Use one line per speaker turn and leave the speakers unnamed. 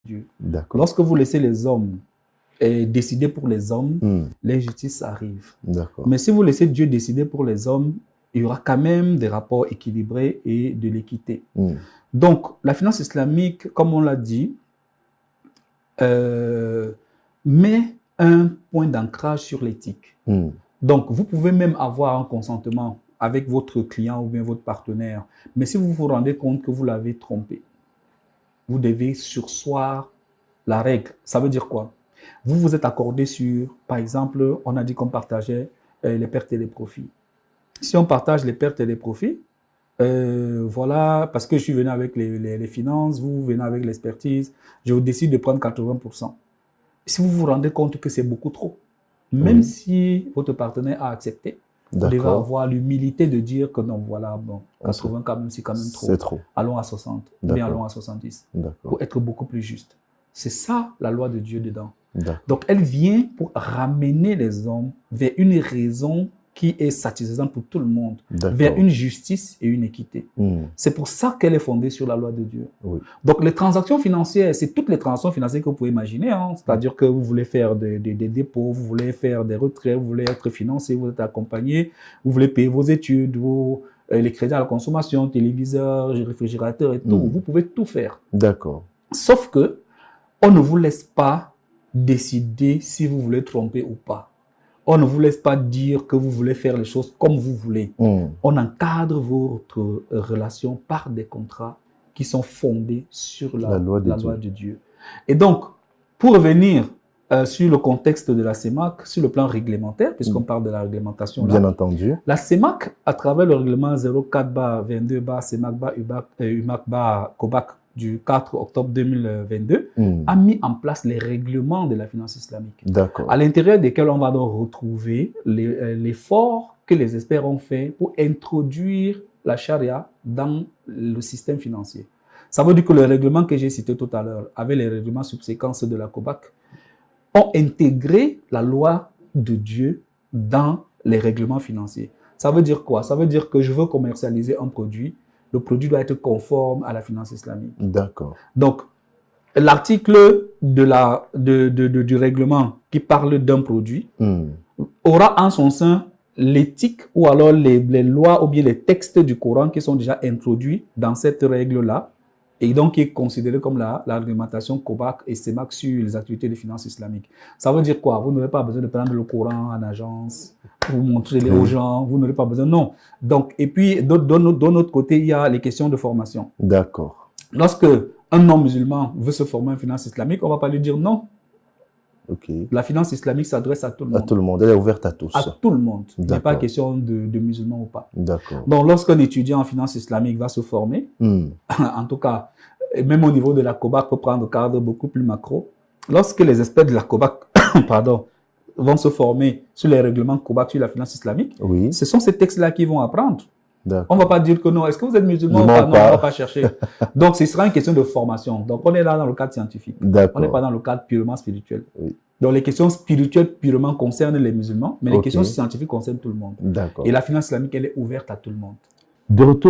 Dieu.
D'accord.
Lorsque vous laissez les hommes décider pour les hommes, l'injustice arrive.
D'accord.
Mais si vous laissez Dieu décider pour les hommes, il y aura quand même des rapports équilibrés et de l'équité. Donc, la finance islamique, comme on l'a dit, met un point d'ancrage sur l'éthique. Donc, vous pouvez même avoir un consentement avec votre client ou bien votre partenaire, mais si vous vous rendez compte que vous l'avez trompé, vous devez surseoir la règle. Ça veut dire quoi? Vous vous êtes accordé sur, par exemple, on a dit qu'on partageait les pertes et les profits. Si on partage les pertes et les profits, voilà, parce que je suis venu avec les finances, vous venez avec l'expertise, je décide de prendre 80%. Si vous vous rendez compte que c'est beaucoup trop, même si votre partenaire a accepté, vous devez avoir l'humilité de dire que non, voilà, bon, 80 quand même, c'est quand même trop.
C'est trop.
Allons à 60, bien allons à 70, pour être beaucoup plus juste. C'est ça la loi de Dieu dedans. Donc, elle vient pour ramener les hommes vers une raison qui est satisfaisante pour tout le monde, vers une justice et une équité. C'est pour ça qu'elle est fondée sur la loi de Dieu. Donc, les transactions financières, c'est toutes les transactions financières que vous pouvez imaginer. Hein. C'est-à-dire que vous voulez faire des dépôts, vous voulez faire des retraits, vous voulez être financé, vous êtes accompagné, vous voulez payer vos études, les crédits à la consommation, téléviseur, réfrigérateur et tout. Vous pouvez tout faire.
D'accord.
Sauf que on ne vous laisse pas décider si vous voulez tromper ou pas. On ne vous laisse pas dire que vous voulez faire les choses comme vous voulez. On encadre votre relation par des contrats qui sont fondés sur la loi de Dieu. Et donc, pour revenir sur le contexte de la CEMAC, sur le plan réglementaire, puisqu'on parle de la réglementation.
Bien entendu.
La CEMAC, à travers le règlement 04/22/CEMAC/UMAC/COBAC du 4 octobre 2022, a mis en place les règlements de la finance islamique. À l'intérieur desquels on va donc retrouver l'effort que les experts ont fait pour introduire la charia dans le système financier. Ça veut dire que le règlement que j'ai cité tout à l'heure, avec les règlements subséquents de la COBAC, ont intégré la loi de Dieu dans les règlements financiers. Ça veut dire quoi? Ça veut dire que je veux commercialiser un produit, le produit doit être conforme à la finance islamique.
D'accord.
Donc, l'article du règlement qui parle d'un produit aura en son sein l'éthique ou alors les lois ou bien les textes du Coran qui sont déjà introduits dans cette règle-là et donc qui est considéré comme la réglementation COBAC et CEMAC sur les activités de finance islamique. Ça veut dire quoi? Vous n'aurez pas besoin de prendre le Coran en agence, vous montrer aux gens, vous n'aurez pas besoin, non. Donc, et puis, de notre côté, il y a les questions de formation.
D'accord.
Lorsque un non-musulman veut se former en finance islamique, on ne va pas lui dire non. La finance islamique s'adresse à tout le monde.
À tout le monde, elle est ouverte à tous.
À tout le monde. Il n'y a pas question de musulmans ou pas.
D'accord.
Donc, lorsqu'un étudiant en finance islamique va se former, en tout cas, même au niveau de la COBAC, pour prendre un cadre beaucoup plus macro, lorsque les experts de la COBAC vont se former sur les règlements COBAC sur la finance islamique, ce sont ces textes-là qu'ils vont apprendre. On ne va pas dire que non, est-ce que vous êtes musulman ou pas? Non, on ne va pas chercher. Donc, ce sera une question de formation. Donc, on est là dans le cadre scientifique. On n'est pas dans le cadre purement spirituel. Donc, les questions spirituelles purement concernent les musulmans, mais les questions scientifiques concernent tout le monde. Et la finance islamique, elle est ouverte à tout le monde.
De retour